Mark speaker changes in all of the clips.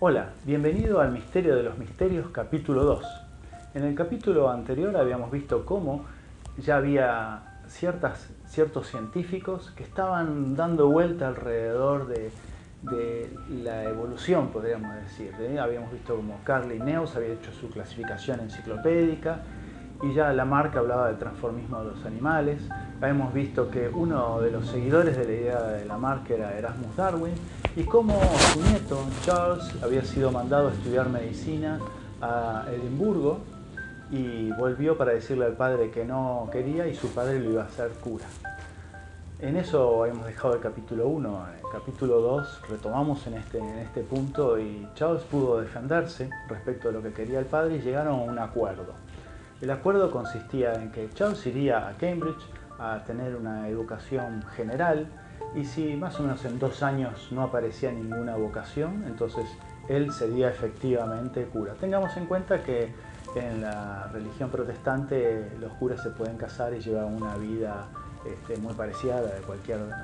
Speaker 1: Hola, bienvenido al Misterio de los Misterios capítulo 2. En el capítulo anterior habíamos visto cómo ya había ciertos científicos que estaban dando vuelta alrededor de la evolución, podríamos decir. Habíamos visto cómo Carl Linnaeus había hecho su clasificación enciclopédica y ya Lamarck hablaba del transformismo de los animales. Habíamos visto que uno de los seguidores de la idea de Lamarck era Erasmus Darwin y cómo su nieto Charles había sido mandado a estudiar medicina a Edimburgo y volvió para decirle al padre que no quería y su padre lo iba a hacer cura. En eso habíamos dejado el capítulo 1. En el capítulo 2 retomamos en este punto y Charles pudo defenderse respecto a lo que quería el padre y llegaron a un acuerdo. El acuerdo consistía en que Charles iría a Cambridge a tener una educación general y si más o menos en 2 años no aparecía ninguna vocación, entonces él sería efectivamente cura. Tengamos en cuenta que en la religión protestante los curas se pueden casar y llevan una vida muy parecida a la de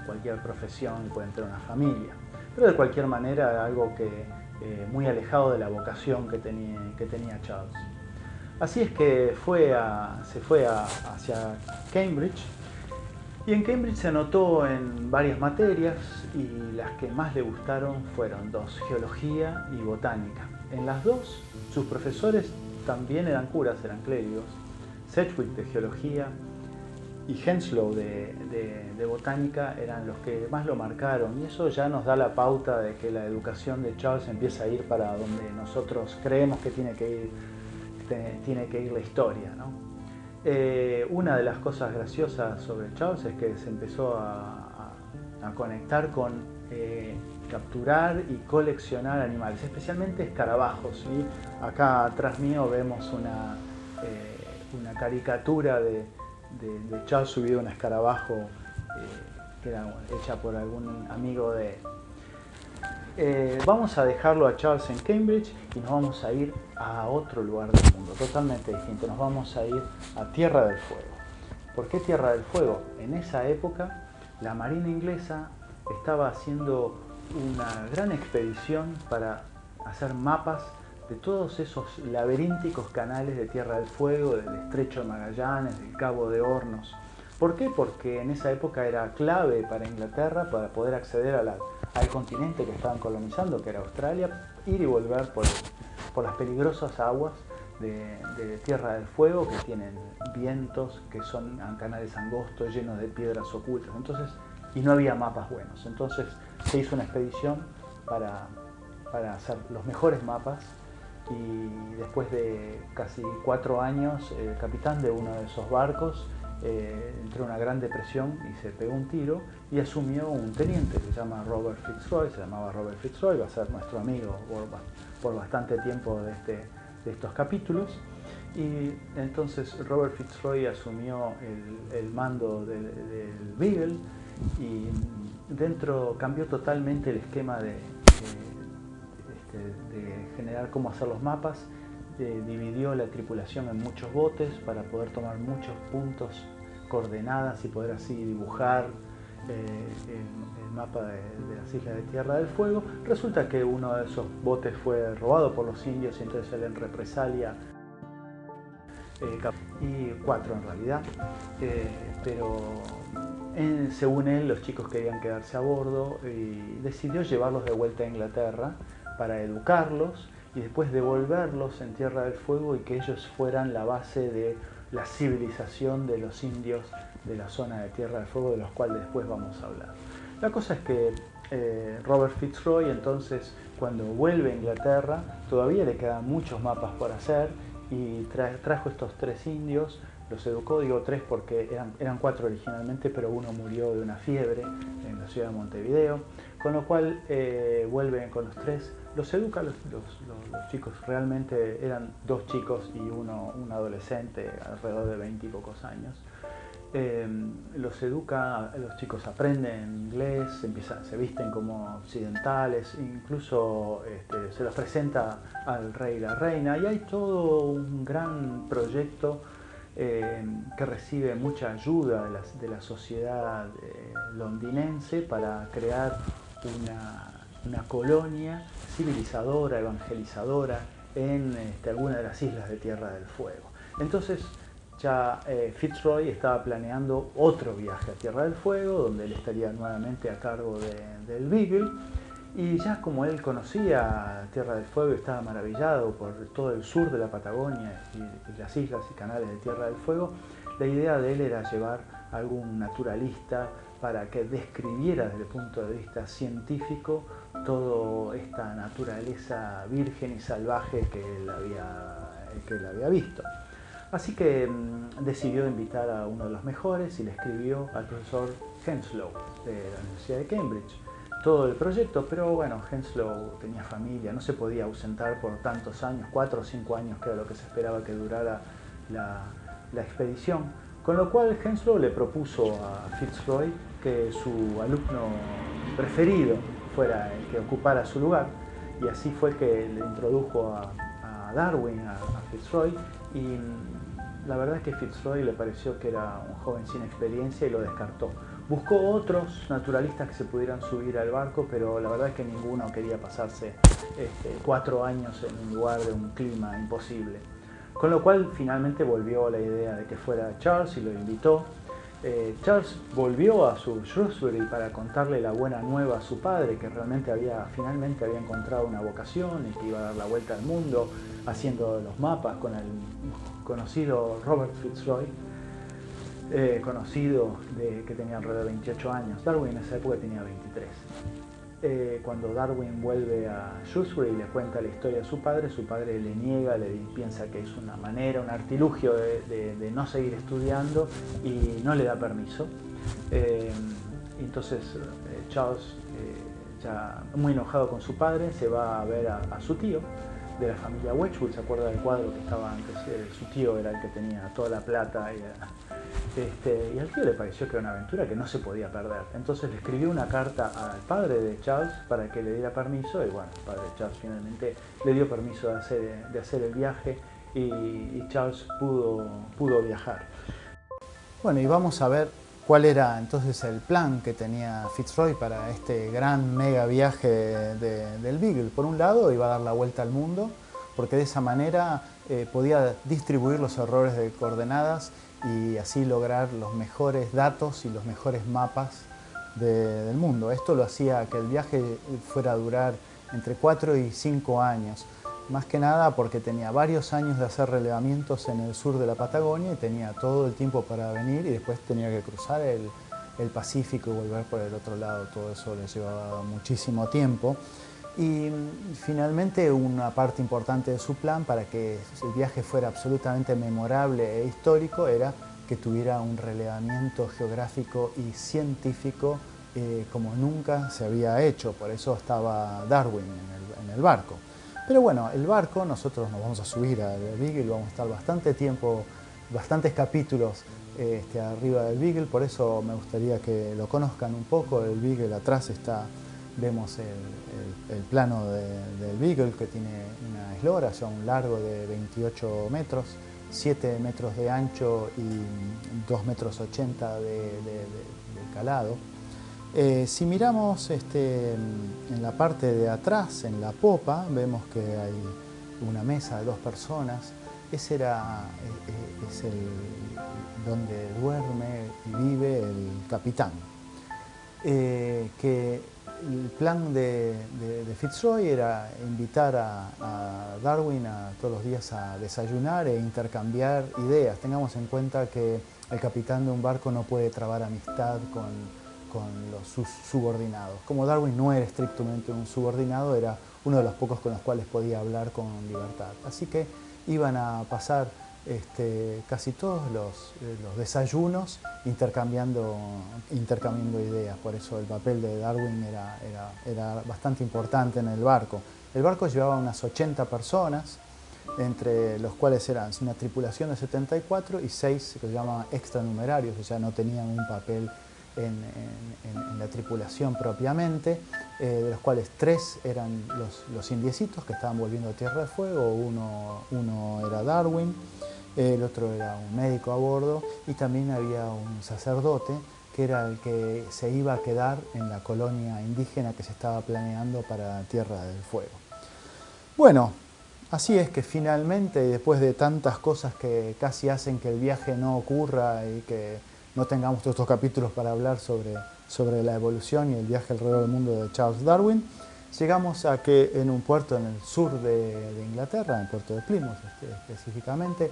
Speaker 1: cualquier profesión y pueden tener una familia. Pero de cualquier manera era algo que muy alejado de la vocación que tenía Charles. Así es que se fue hacia Cambridge y en Cambridge se anotó en varias materias y las que más le gustaron fueron 2, geología y botánica. En las 2 sus profesores también eran curas, eran clérigos. Sedgwick de geología y Henslow de botánica eran los que más lo marcaron y eso ya nos da la pauta de que la educación de Charles empieza a ir para donde nosotros creemos que tiene que ir la historia, ¿no? Una de las cosas graciosas sobre Charles es que se empezó a conectar con capturar y coleccionar animales, especialmente escarabajos. ¿Sí? Acá atrás mío vemos una caricatura de Charles subido a un escarabajo que era hecha por algún amigo de él. Vamos a dejarlo a Charles en Cambridge y nos vamos a ir a otro lugar del mundo, totalmente distinto. Nos vamos a ir a Tierra del Fuego. ¿Por qué Tierra del Fuego? En esa época la Marina inglesa estaba haciendo una gran expedición para hacer mapas de todos esos laberínticos canales de Tierra del Fuego, del Estrecho de Magallanes, del Cabo de Hornos. ¿Por qué? Porque en esa época era clave para Inglaterra para poder acceder al continente que estaban colonizando, que era Australia, ir y volver por las peligrosas aguas de Tierra del Fuego, que tienen vientos, que son canales angostos, llenos de piedras ocultas. Entonces, y no había mapas buenos. Entonces se hizo una expedición para hacer los mejores mapas y después de casi 4 años, el capitán de uno de esos barcos entró en una gran depresión y se pegó un tiro y asumió un teniente que se llama Robert Fitzroy, se llamaba Robert Fitzroy, va a ser nuestro amigo por bastante tiempo de estos capítulos. Y entonces Robert Fitzroy asumió el mando del Beagle y dentro cambió totalmente el esquema de generar cómo hacer los mapas. Dividió la tripulación en muchos botes para poder tomar muchos puntos, coordenadas y poder así dibujar el mapa de las islas de Tierra del Fuego. Resulta que uno de esos botes fue robado por los indios y entonces él en represalia y 4 en realidad, pero según él los chicos querían quedarse a bordo y decidió llevarlos de vuelta a Inglaterra para educarlos y después devolverlos en Tierra del Fuego y que ellos fueran la base de la civilización de los indios de la zona de Tierra del Fuego, de los cuales después vamos a hablar. La cosa es que Robert Fitzroy entonces, cuando vuelve a Inglaterra, todavía le quedan muchos mapas por hacer y trajo estos 3 indios, los educó, digo 3 porque eran 4 originalmente, pero uno murió de una fiebre en la ciudad de Montevideo, con lo cual vuelven con los 3, los educa los chicos, realmente eran 2 chicos y un adolescente alrededor de 20 y pocos años. Los educa, los chicos aprenden inglés, se visten como occidentales, incluso se los presenta al rey y la reina y hay todo un gran proyecto que recibe mucha ayuda de la sociedad londinense para crear una colonia civilizadora, evangelizadora en alguna de las islas de Tierra del Fuego. Entonces ya Fitzroy estaba planeando otro viaje a Tierra del Fuego, donde él estaría nuevamente a cargo del Beagle. Y ya como él conocía Tierra del Fuego y estaba maravillado por todo el sur de la Patagonia y las islas y canales de Tierra del Fuego, la idea de él era llevar a algún naturalista para que describiera desde el punto de vista científico toda esta naturaleza virgen y salvaje que él había visto. Así que decidió invitar a uno de los mejores y le escribió al profesor Henslow de la Universidad de Cambridge todo el proyecto, pero bueno, Henslow tenía familia, no se podía ausentar por tantos años, 4 o 5 años que era lo que se esperaba que durara la expedición, con lo cual Henslow le propuso a Fitzroy que su alumno preferido fuera el que ocupara su lugar, y así fue que le introdujo a Darwin, a Fitzroy, y la verdad es que Fitzroy le pareció que era un joven sin experiencia y lo descartó. Buscó otros naturalistas que se pudieran subir al barco, pero la verdad es que ninguno quería pasarse 4 años en un lugar de un clima imposible. Con lo cual finalmente volvió a la idea de que fuera Charles y lo invitó. Charles volvió a su Shrewsbury para contarle la buena nueva a su padre, que realmente finalmente había encontrado una vocación y que iba a dar la vuelta al mundo haciendo los mapas con el conocido Robert Fitzroy, que tenía alrededor de 28 años. Darwin en esa época tenía 23. Cuando Darwin vuelve a Shrewsbury y le cuenta la historia a su padre le niega, piensa que es una manera, un artilugio de no seguir estudiando y no le da permiso. Entonces Charles, ya muy enojado con su padre, se va a ver a su tío de la familia Wedgwood. ¿Se acuerda del cuadro que estaba antes? Su tío era el que tenía toda la plata y al tío le pareció que era una aventura que no se podía perder. Entonces le escribió una carta al padre de Charles para que le diera permiso, y bueno, el padre de Charles finalmente le dio permiso de hacer el viaje y Charles pudo viajar. Bueno, y vamos a ver cuál era entonces el plan que tenía Fitzroy para este gran mega viaje del Beagle. Por un lado, iba a dar la vuelta al mundo, porque de esa manera podía distribuir los errores de coordenadas y así lograr los mejores datos y los mejores mapas del mundo. Esto lo hacía que el viaje fuera a durar entre 4 y 5 años, más que nada porque tenía varios años de hacer relevamientos en el sur de la Patagonia y tenía todo el tiempo para venir, y después tenía que cruzar el Pacífico y volver por el otro lado. Todo eso le llevaba muchísimo tiempo. Y finalmente una parte importante de su plan para que el viaje fuera absolutamente memorable e histórico era que tuviera un relevamiento geográfico y científico como nunca se había hecho. Por eso estaba Darwin en el barco. Pero bueno, el barco, nosotros nos vamos a subir al Beagle, vamos a estar bastante tiempo, bastantes capítulos arriba del Beagle, por eso me gustaría que lo conozcan un poco. El Beagle atrás vemos el plano del Beagle, que tiene una eslora, o sea, un largo de 28 metros, 7 metros de ancho y 2,80 metros de calado. Si miramos en la parte de atrás, en la popa, vemos que hay una mesa de 2 personas. Ese es donde duerme y vive el capitán. Que el plan de Fitzroy era invitar a Darwin todos los días a desayunar e intercambiar ideas. Tengamos en cuenta que el capitán de un barco no puede trabar amistad con sus subordinados. Como Darwin no era estrictamente un subordinado, era uno de los pocos con los cuales podía hablar con libertad. Así que iban a pasar casi todos los desayunos intercambiando ideas. Por eso el papel de Darwin era bastante importante en el barco. El barco llevaba unas 80 personas, entre los cuales eran una tripulación de 74 y 6 que se llamaban extranumerarios, o sea, no tenían un papel en la tripulación propiamente, de los cuales 3 eran los indiecitos que estaban volviendo a Tierra del Fuego. Uno era Darwin, el otro era un médico a bordo, y también había un sacerdote que era el que se iba a quedar en la colonia indígena que se estaba planeando para Tierra del Fuego. Bueno, así es que finalmente, después de tantas cosas que casi hacen que el viaje no ocurra y que no tengamos todos estos capítulos para hablar sobre la evolución y el viaje alrededor del mundo de Charles Darwin, llegamos a que en un puerto en el sur de Inglaterra, en el puerto de Plymouth específicamente,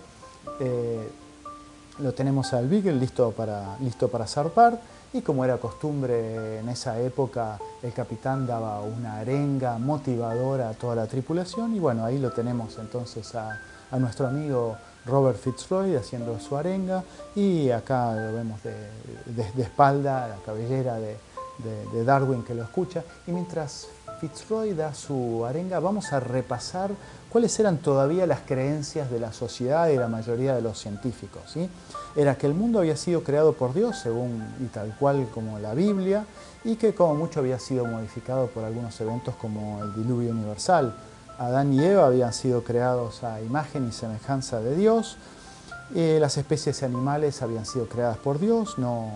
Speaker 1: lo tenemos al Beagle listo para zarpar, y como era costumbre en esa época, el capitán daba una arenga motivadora a toda la tripulación, y bueno, ahí lo tenemos entonces a nuestro amigo Robert Fitzroy haciendo su arenga, y acá lo vemos de espalda, la cabellera de Darwin que lo escucha, y mientras Fitzroy da su arenga vamos a repasar cuáles eran todavía las creencias de la sociedad y la mayoría de los científicos, ¿sí? Era que el mundo había sido creado por Dios, según y tal cual como la Biblia, y que como mucho había sido modificado por algunos eventos como el diluvio universal. Adán y Eva habían sido creados a imagen y semejanza de Dios. Las especies animales habían sido creadas por Dios, no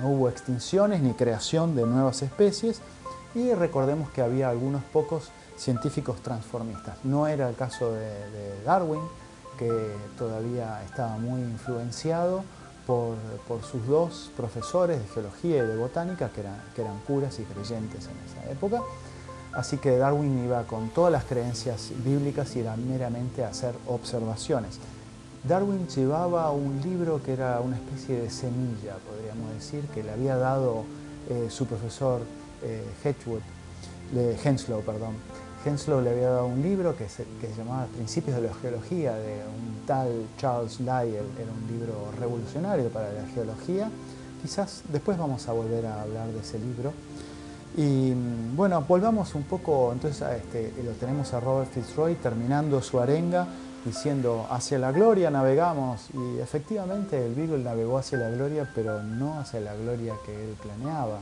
Speaker 1: hubo extinciones ni creación de nuevas especies, y recordemos que había algunos pocos científicos transformistas. No era el caso de Darwin, que todavía estaba muy influenciado por sus dos profesores de geología y de botánica, que eran curas y creyentes en esa época. Así que Darwin iba con todas las creencias bíblicas y era meramente a hacer observaciones. Darwin llevaba un libro que era una especie de semilla, podríamos decir, que le había dado su profesor Henslow. Henslow le había dado un libro que se llamaba Principios de la Geología, de un tal Charles Lyell. Era un libro revolucionario para la geología. Quizás después vamos a volver a hablar de ese libro. Y bueno, volvamos un poco, entonces lo tenemos a Robert Fitzroy terminando su arenga, diciendo hacia la gloria navegamos, y efectivamente el Beagle navegó hacia la gloria, pero no hacia la gloria que él planeaba.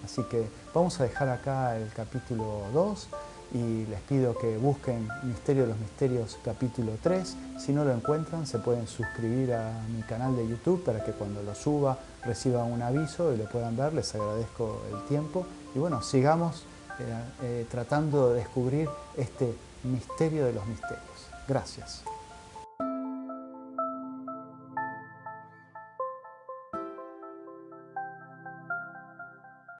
Speaker 1: Así que vamos a dejar acá el capítulo 2 y les pido que busquen Misterio de los Misterios capítulo 3. Si no lo encuentran, se pueden suscribir a mi canal de YouTube para que cuando lo suba reciban un aviso y lo puedan ver. Les agradezco el tiempo y bueno, sigamos tratando de descubrir este misterio de los misterios. Gracias.